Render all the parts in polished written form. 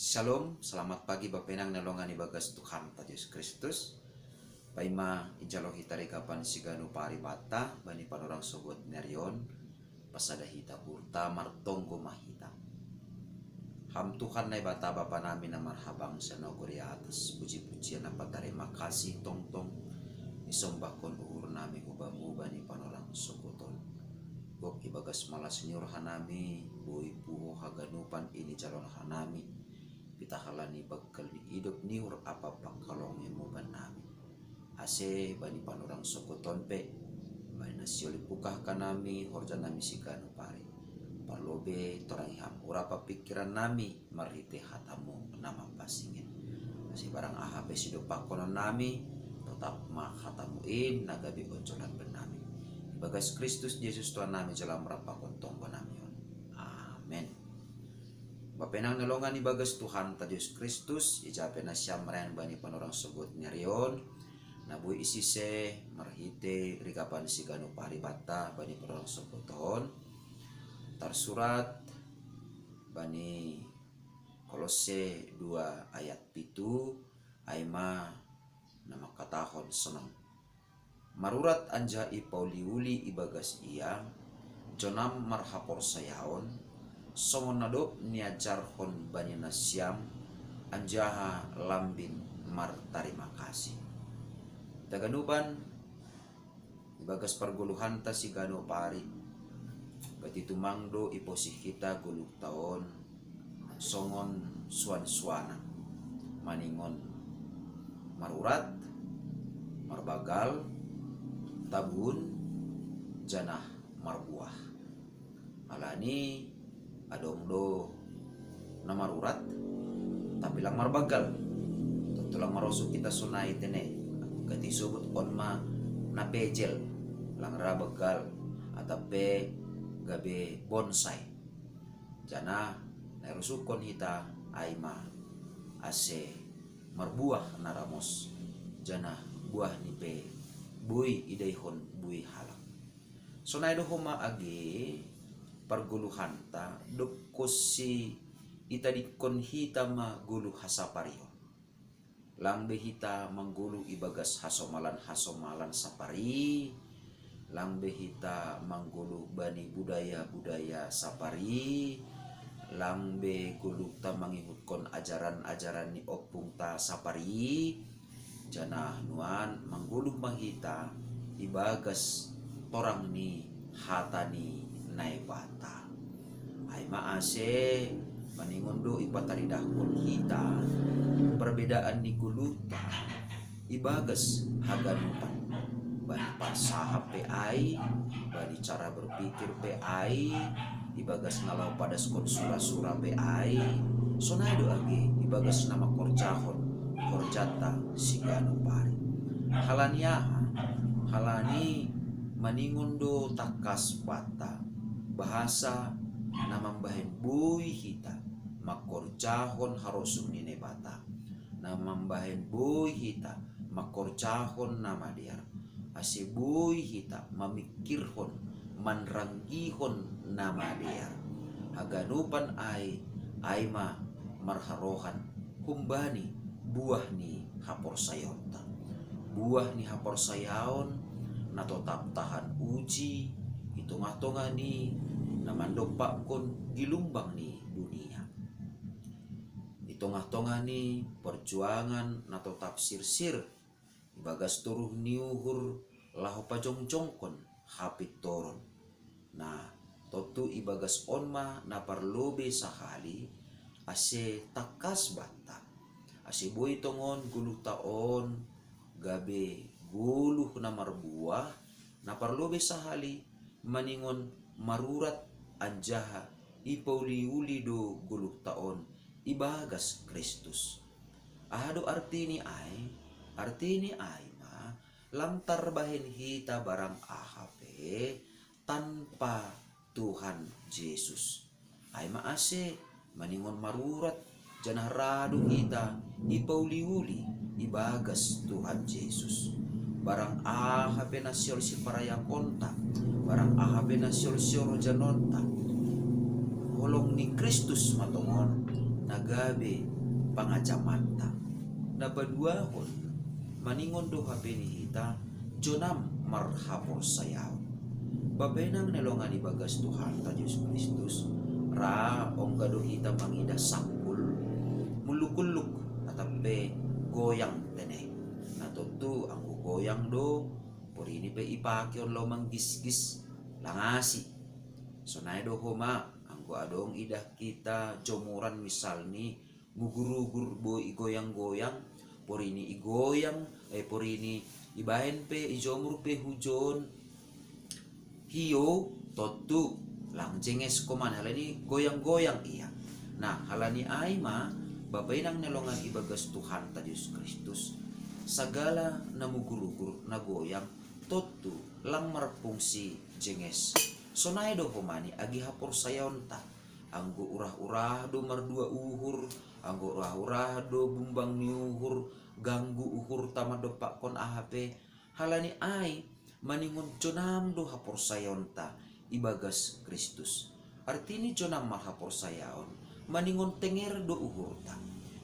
Shalom, selamat pagi Bapenang nalongan ibagas Tuhan Yesus Kristus. Paima ijalohi tarikapan siganu paribata bani panorang sogot nerion pasada hita burta martonggo mahita. Ham Tuhan na bata bapa namin na marhabang sa nogori atas puji-pujian na patarima kasih tong-tong isombakon uhur nami ubamu bani panorang sogoton. Gok ibagas malas nyur hanami bui puho haganupan ini jalon hanami pitahalani bagkal ni hidup niur apa pangkalong mo banami ase bani panorang sokoton pe bani nasioli pukah kanami horja nami sigano pari parlobe torang iham urapa pikiran nami marite hatamu nama pasingin ase barang ahape sido pakonon nami tetap mah hatamu in nagabi oncolan benami bagas Kristus Yesus Tuhan nami jalan merapakon tonggo nami amen. Bapenang nalongan ibagas Tuhan Yesus Kristus ijape na siya marayan bani panorang sugot nyarion nabuy isise marhite rikapan sigano paribata bani panorang sugoton tarsurat bani Kolose 2 ayat 7 aima nama katahon senang marurat anja ipauliuli ibagas iya jonam marhapor sayaon somonado niajarhon bani nasyam anjaha lambin mar tarima kasih daganuban ibagas perguluhan ta sigano pari bati tumangdo iposih kita guluk taon songon suan-suana maningon marurat marbagal tabun janah marbuah alani adongdo na marurat tapi lang marbagal tentu lang marosok kita sunay tene gati subot on ma na pejel lang rabagal atape gabe bonsai jana nairusukon hita aima ase marbuah na ramos jana buah ni pe bui idayhon bui halak sunay do huma agi parguluhan ta dokusi itadikon hita magulu hasaparion lang behita manggulu ibagas hasomalan sapari lang behita manggulu bani budaya sapari lang be gulu ta mangihutkon ajaran ni opung ta sapari jana nuan manggulu manghita ibagas torang ni hatani naibata ay maase maningondo ipataridahkon hita perbedaan ni guluta ibagas haganupan bani pasaha pe ay bani cara berpikir pe ay ibagas ngalau padaskon sura-sura pe ay sonado age ibagas nama korjata sigano pari halani maningondo takas bata bahasa namambahin buih hita makorjahon harusum nine bata namambahin buih hita makorjahon nama dia ase buih hita mamikirhon manranggihon nama dia aganupan ay ma marharohan kumbani buah ni hapor sayonta buah ni hapor sayaon na tetap tahan uji hitung-hitungan ni namandopak kon gilumbang ni dunia hitung-hitungan ni perjuangan na tetap sir-sir ibagas turuh niuhur laho pajong-jongkon hapit toron nah totu ibagas onma na parlobe sahali ase takas bata ase boy tongon gulu taon gabe guluh na marbuah na parlobe sahali maningon marurat anjaha ipauliuli do guluh taon ibagas Kristus ahado artini ay ma lantar bahin hita barang ahape tanpa Tuhan Yesus ay maase maningon marurat janah rado kita ipauliuli ibagas Tuhan Yesus barang ahape nasyol si parayang kontak barang ahape nasyol si janonta holong ni Kristus matongon nagabe pangacamanta. Nabaduahon maningon do hapeni hita jonam marhapor sayaw. Babenang nelongan ibagas Tuhan ta Diyos Kristus ra ong gado hita mangida sakul mulukuluk atape goyang tene. Natutu ang goyang do porini pe ipakyon lo manggisgis langasi. So do homa anggo adong idah kita jomuran misalni mugurugur bo igoyang-goyang porini igoyang porini ibahen pe ijomur pe hujon hiyo totu lang jenges koman halani goyang-goyang iya. Nah halani ay ma babay nang nelongan ibagas Tuhan ta Diyos Kristus sagala namugurugur na goyang totu lang marpungsi jenges. So do humani agi hapor sayon ta anggo urah-urah do mardua uhur anggo urah-urah do bumbang ni uhur ganggu uhur tamado pakon ahape halani ay maningon jonam do hapor sayon ta ibagas Kristus. Artini jonam mahapor sayon maningon tenger do uhur ta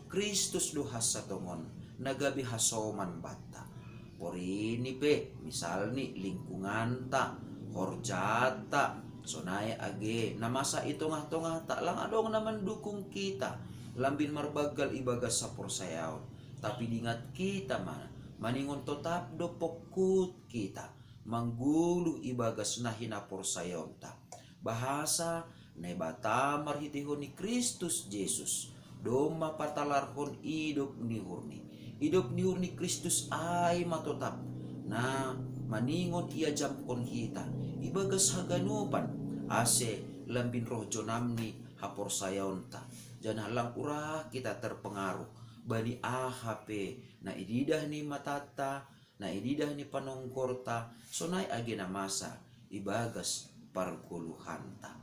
Kristus do hasatongon nagabi hasoman bata porini pe misalni lingkungan ta horjata sonai age namasa itongah-tongah tak lang adong naman dukung kita lambin marbagal ibagas sapor sayaw tapi dingat kita mana maningon totap do pokut kita manggulu ibagas na hinapor sayaw ta bahasa nebata marhitihon ni Kristus Jesus do mapatalarhon idop ni hurni Kristus ay matotap na maningon ia jampon kita ibagas haganupan ase lambin roh jonamni hapor sayonta jangan halang urah kita terpengaruh bani AHP na ididah ni matata na ididah ni panongkorta sonai agena masa ibagas parguluhanta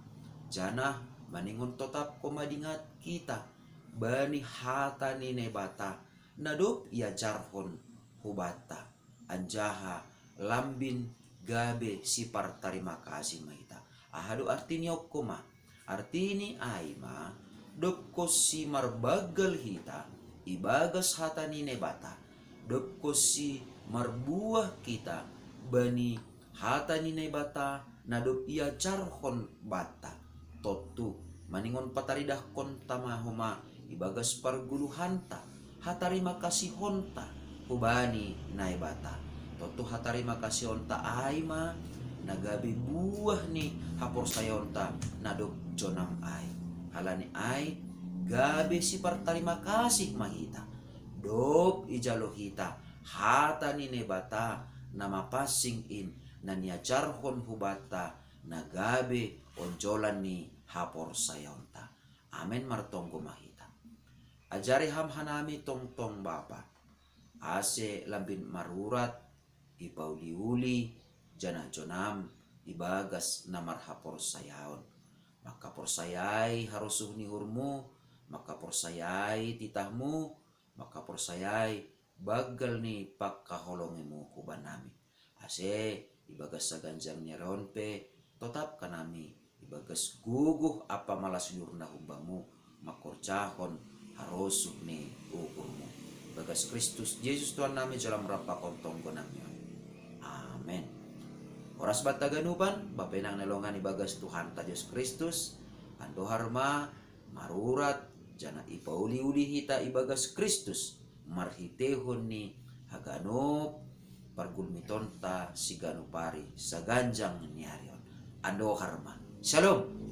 jana maningon totap komadingat kita bani hata ni nebata nadop ia jarhon hubata anjaha lambin gabe sipar tarima kasih mahita ahadu artini okkoma artini aima dokko si marbagal hita ibagas hatani nebata dokko si marbuah kita bani hatani nebata nadop ia carhon bata totu maningon pataridah konta mahoma ibagas parguluhanta hatarima kasih honta hubani naibata totu hatarima kasih onta aima nagabi buah ni hapor sayonta nadok jonam ay halani ay gabi sipar tarima kasih mahita dop ijalo hita hata ni nebata nama passing in naniajarhon hubata nagabi onjolan ni hapor sayonta amen martonggo mahita ajari ham hanami tong bapa ase lambin marurat ipauliuli jana jonam ibagas namar hapor sayaon maka porsayai harusuh ni hurmu maka porsayai titahmu maka porsayai bagal ni pakkaholongimu kubanami ase ibagas saganjang nyeronpe tetap kanami ibagas guguh apa malas yurna humbamu makorcahon harusuh ni ukurmu bagas Kristus Yesus Tuhan nami jalan merapa kontong gonamnya amen. Oras bataganupan bapenang nelongan ibagas Tuhan ta Yesus Kristus ando harma marurat jana ipauli-uli hita ibagas Kristus marhitehon ni haganop pargulmiton ta siganupari saganjang niarion ando harma shalom.